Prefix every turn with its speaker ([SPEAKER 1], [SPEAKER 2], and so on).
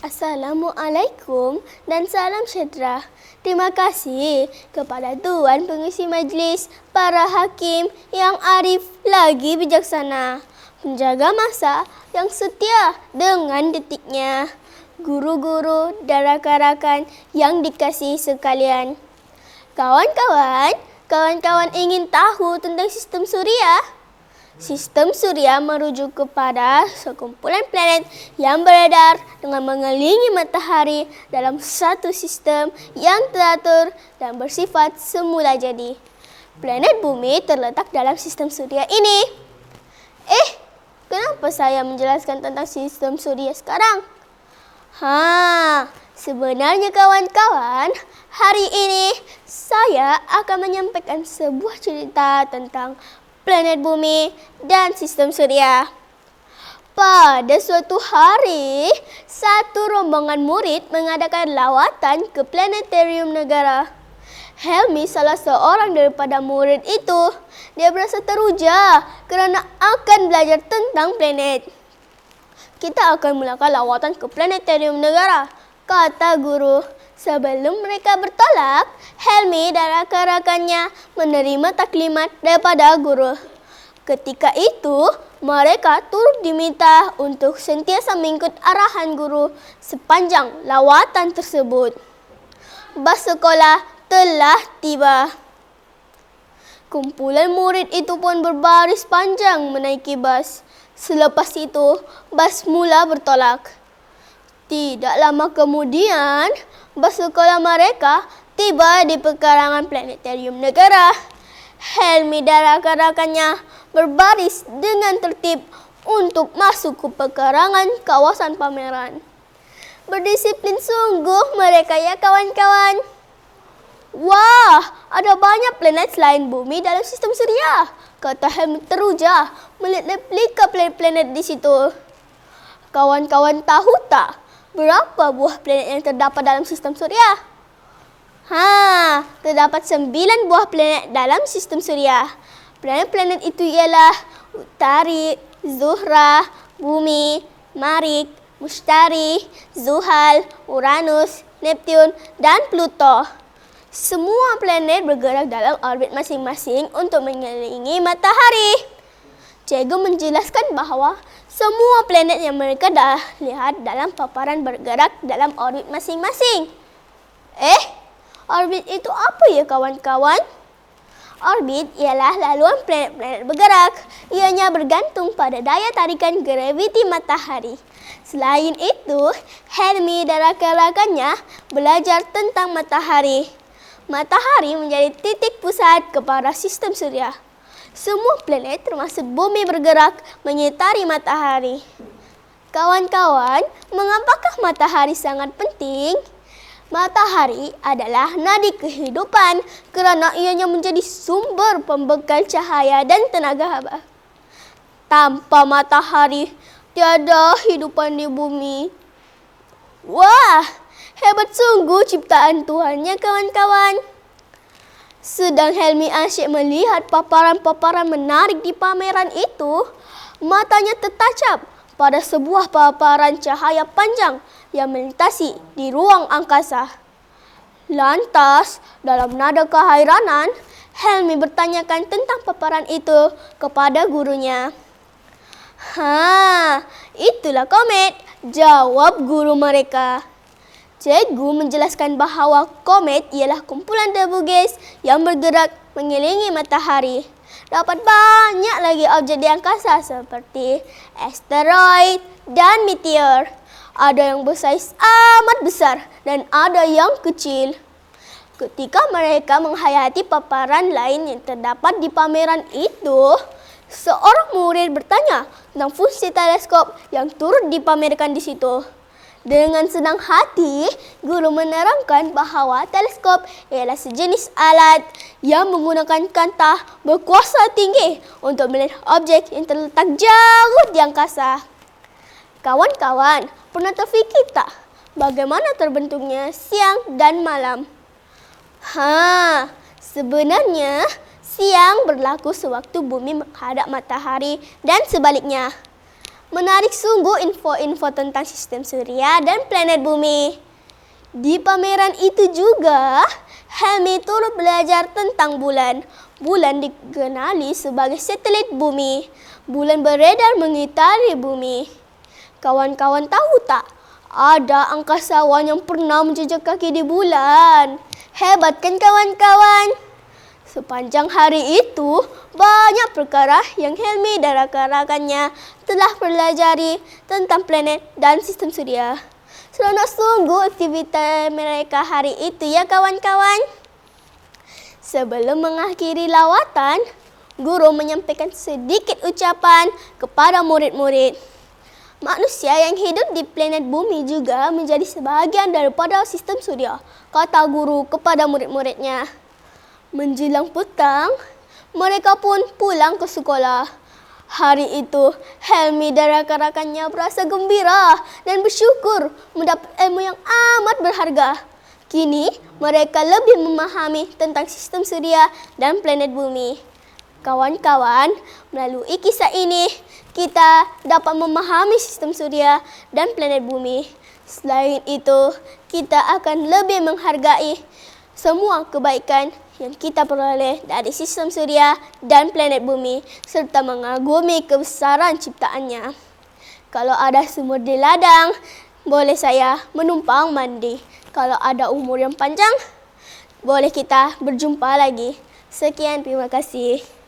[SPEAKER 1] Assalamualaikum dan salam sejahtera. Terima kasih kepada Tuan Pengerusi Majlis, para hakim yang arif lagi bijaksana, penjaga masa yang setia dengan detiknya, guru-guru dan rakan-rakan yang dikasihi sekalian. Kawan-kawan ingin tahu tentang sistem suria? Sistem suria merujuk kepada sekumpulan planet yang beredar dengan mengelilingi matahari dalam satu sistem yang teratur dan bersifat semula jadi. Planet bumi terletak dalam sistem suria ini. Kenapa saya menjelaskan tentang sistem suria sekarang? Sebenarnya kawan-kawan, hari ini saya akan menyampaikan sebuah cerita tentang planet bumi dan sistem suria. Pada suatu hari, satu rombongan murid mengadakan lawatan ke planetarium negara. Helmi, salah seorang daripada murid itu, dia berasa teruja kerana akan belajar tentang planet. Kita akan melakukan lawatan ke planetarium negara, kata guru. Sebelum mereka bertolak, Helmi dan rakan-rakannya menerima taklimat daripada guru. Ketika itu, mereka turut diminta untuk sentiasa mengikut arahan guru sepanjang lawatan tersebut. Bas sekolah telah tiba. Kumpulan murid itu pun berbaris panjang menaiki bas. Selepas itu, bas mula bertolak. Tidak lama kemudian, bas sekolah mereka tiba di pekarangan planetarium negara. Helmi dan rakan-rakannya berbaris dengan tertib untuk masuk ke pekarangan kawasan pameran. Berdisiplin sungguh mereka ya kawan-kawan. Wah, ada banyak planet selain bumi dalam sistem suria, kata Helmi teruja melihat replika planet-planet di situ. Kawan-kawan tahu tak berapa buah planet yang terdapat dalam sistem suria? Terdapat 9 buah planet dalam sistem suria. Planet-planet itu ialah Utari, Zuhra, Bumi, Marik, Mushtari, Zuhal, Uranus, Neptun dan Pluto. Semua planet bergerak dalam orbit masing-masing untuk mengelilingi matahari. Cikgu menjelaskan bahawa semua planet yang mereka dah lihat dalam paparan bergerak dalam orbit masing-masing. Orbit itu apa ya kawan-kawan? Orbit ialah laluan planet-planet bergerak. Ianya bergantung pada daya tarikan graviti matahari. Selain itu, Helmi dan rakan-rakannya belajar tentang matahari. Matahari menjadi titik pusat kepada sistem suria. Semua planet termasuk bumi bergerak menyitari matahari. Kawan-kawan, mengapakah matahari sangat penting? Matahari adalah nadi kehidupan kerana ianya menjadi sumber pembekal cahaya dan tenaga haba. Tanpa matahari, tiada kehidupan di bumi. Wah, hebat sungguh ciptaan Tuhan ya kawan-kawan. Sedang Helmi asyik melihat paparan-paparan menarik di pameran itu, matanya tertancap pada sebuah paparan cahaya panjang yang melintasi di ruang angkasa. Lantas, dalam nada kehairanan, Helmi bertanyakan tentang paparan itu kepada gurunya. Itulah komet, jawab guru mereka. Cikgu menjelaskan bahawa komet ialah kumpulan debu gas yang bergerak mengelilingi matahari. Dapat banyak lagi objek di angkasa seperti asteroid dan meteor. Ada yang bersaiz amat besar dan ada yang kecil. Ketika mereka menghayati paparan lain yang terdapat di pameran itu, seorang murid bertanya tentang fungsi teleskop yang turut dipamerkan di situ. Dengan senang hati, guru menerangkan bahawa teleskop ialah sejenis alat yang menggunakan kancah berkuasa tinggi untuk melihat objek yang terletak jauh di angkasa. Kawan-kawan, pernah terfikir tak bagaimana terbentuknya siang dan malam? Sebenarnya siang berlaku sewaktu bumi menghadap matahari dan sebaliknya. Menarik sungguh info-info tentang sistem surya dan planet bumi. Di pameran itu juga, Helmi turut belajar tentang bulan. Bulan dikenali sebagai satelit bumi. Bulan beredar mengitari bumi. Kawan-kawan tahu tak? Ada angkasawan yang pernah menjejak kaki di bulan. Hebat kan kawan-kawan? Sepanjang hari itu, banyak perkara yang Helmi dan rakan-rakannya telah pelajari tentang planet dan sistem surya. Seronok sungguh aktivitas mereka hari itu ya kawan-kawan. Sebelum mengakhiri lawatan, guru menyampaikan sedikit ucapan kepada murid-murid. Manusia yang hidup di planet bumi juga menjadi sebahagian daripada sistem surya, kata guru kepada murid-muridnya. Menjelang petang, mereka pun pulang ke sekolah. Hari itu, Helmi dan rakan-rakannya berasa gembira dan bersyukur mendapat ilmu yang amat berharga. Kini, mereka lebih memahami tentang sistem surya dan planet bumi. Kawan-kawan, melalui kisah ini, kita dapat memahami sistem surya dan planet bumi. Selain itu, kita akan lebih menghargai semua kebaikan yang kita peroleh dari sistem surya dan planet bumi, serta mengagumi kebesaran ciptaannya. Kalau ada sumur di ladang, boleh saya menumpang mandi. Kalau ada umur yang panjang, boleh kita berjumpa lagi. Sekian, terima kasih.